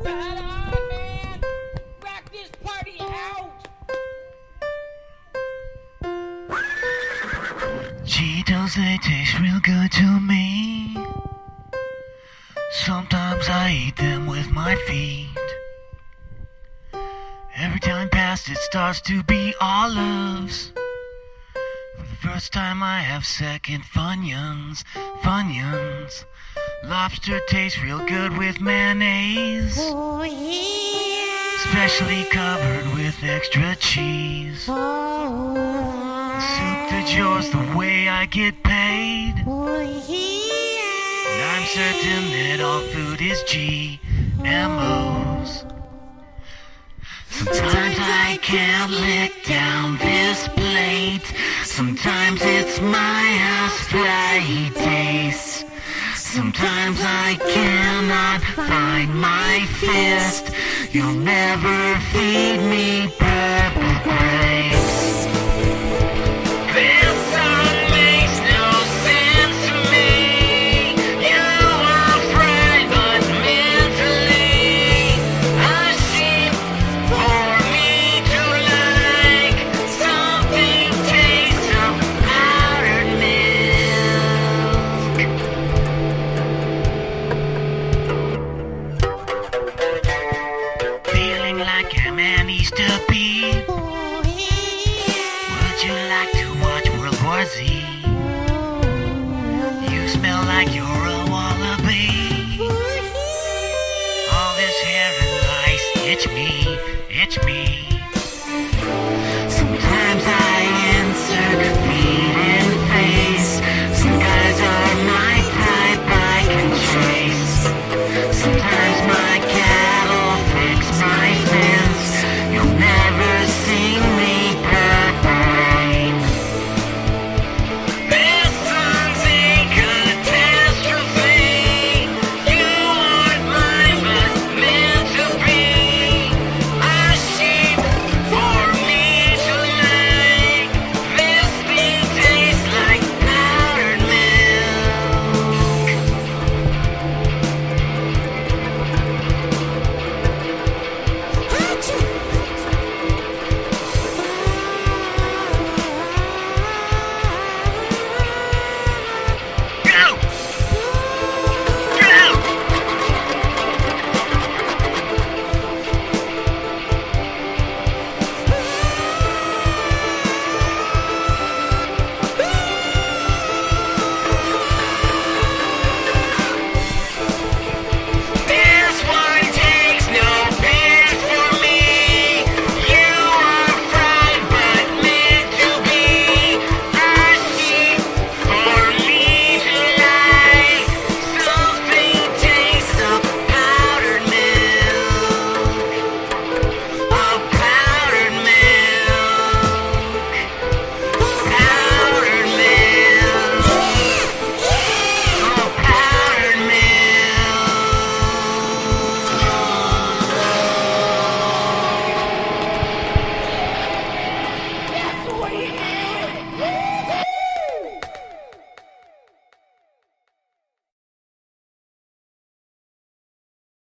Right on, man. Rock this party out. Cheetos, they taste real good to me. Sometimes I eat them with my feet. Every time past it starts to be olives. For the first time I have second Funyuns. Lobster tastes real good with mayonnaise. Oh, yeah. Especially covered with extra cheese. Oh, Soup to joe's the way I get paid. oh, yeah. And I'm certain that all food is GMOs. Sometimes I can't lick down this plate. Sometimes it's my house Fridays. Sometimes I cannot find my fist. You'll never feed me purple grapes. This song makes no sense to me. You are fried but mentally a sheep for me to like. Something tastes of powdered milk. Feeling like I'm an Easter pea. Oh, yeah. Would you like to watch World War Z?